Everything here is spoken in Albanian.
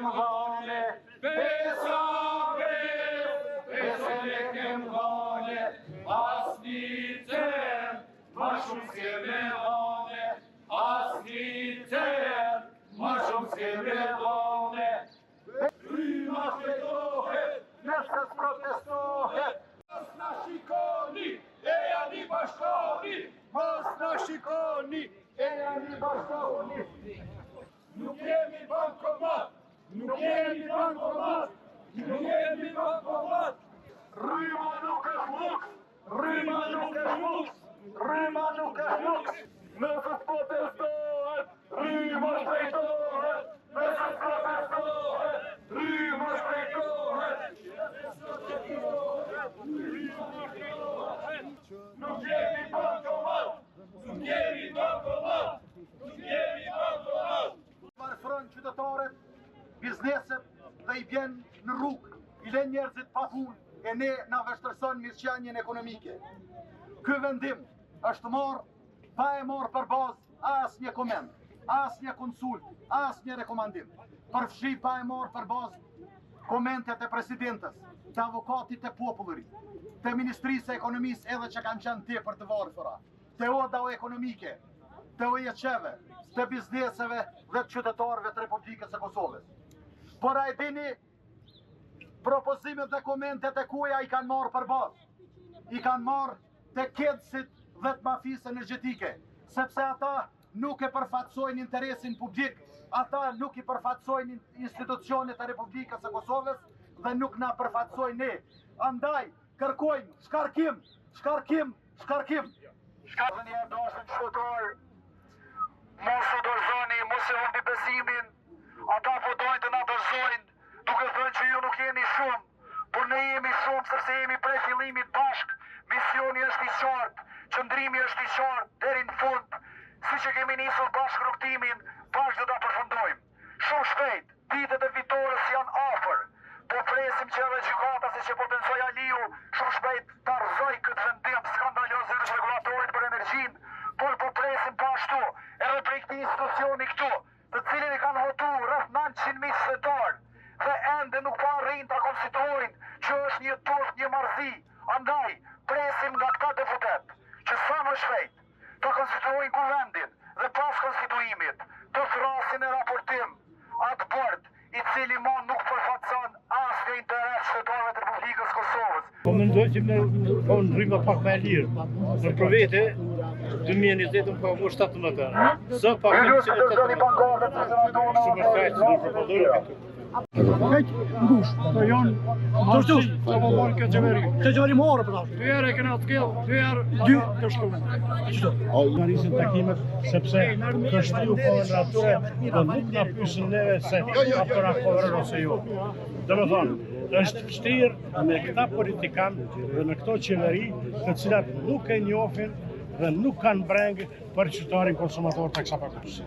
kem dhane, pesa e kem dhane, as një cent, ma shumë s'keme dhane, as një cent, ma shumë s'keme dhane. Rryma shpejtohet, nëse s'protestohet, mos na shikoni, e janë i bashkoni, mos na shikoni, e janë i bashkoni. Nuk jemi bankomat, nuk jemi bankomat, nuk jemi bankomat. Rryma nuk është luks, rryma nuk është luks, rryma nuk është luks. Nëse s'protestohet, rryma shpejtohet, nëse s'protestohet, rryma shpejtohet. Nuk jemi bankomat, nuk jemi bankomat, nuk jemi bankomat. Marfron qytetarët, bizneset dhe i vjen në rrugë, i lën njerëzit pa punë e ne na vështërson mirëqenien ekonomike. Ky vendim është pa e marrë për bazë asnjë koment, asnjë konsult, asnjë rekomandim. Përfshi pa e marrë për bazë komentet e presidentës, të avokatit të popullit, të Ministrisë e Ekonomisë edhe që kanë qenë tepër të varfëra, të oda ekonomike, të OJQ-ve, të bizneseve dhe të qytetarëve të Republikës së Kosovës. Por a e dini, propozimet dhe komentet e kuja i kanë marrë për bazë. I kanë marrë të kedësit dhe të mafisë energjetike, sepse ata nuk e përfatsojnë interesin publik, ata nuk i përfatsojnë institucionet e Republikës së Kosovës dhe nuk na përfatsojnë ne. Andaj, kërkojmë shkarkim, shkarkim, shkarkim. Dhe një dashën qytetarë, mos u dorëzoni, mos e humbi besimin, ata po dojnë të na dorëzojnë, duke thënë që ju nuk jeni shumë, por ne jemi shumë sepse jemi prej fillimit bashk, misioni është i qartë, qëndrimi është i qartë deri në fund, si që kemi nisur bashk rrugtimin, bashk do ta përfundojmë. Shumë shpejt, ditët e fitores janë afër, po presim që edhe gjykata, si që po pensoj Aliu, shumë shpejt ta rrëzoj këtë vendim skandaloz të regulatorit për energjinë, por po presim po ashtu edhe prej këtij institucioni këtu, të cilin i kanë hotu rreth 900.000 qytetarë dhe ende nuk po arrin ta konstituojnë që është një turp, një marrëzi. Andaj presim nga këta deputet që sa më shpejt të konstituojnë kuvendin dhe pas konstituimit të thrasin e raportim atë bord i cili nuk përfaqëson asnjë interes qytetarëve të Republikës Kosovës. Po mendoj që ka në rrymë pak më e lirë. Në për vete, 2020 ka më 17. Së pak në 2018. Shumë shkajtë që në përpërdojnë këtu. Kajt ngush, të janë marësi, të po marë këtë qeveri. Këtë qeveri më orë për tashë. 2 herë e këna të kjellë, 2 herë të shkume. Qëto? Në rrisin takimet, sepse kështiu po në atyre dhe nuk nga pysin neve se apëra kovrën ose jo. Dhe me thonë, është vështirë me këta politikan dhe me këto qeveri të cilat nuk e njofin dhe nuk kanë brengë për qytetarin konsumator të kësa pakus.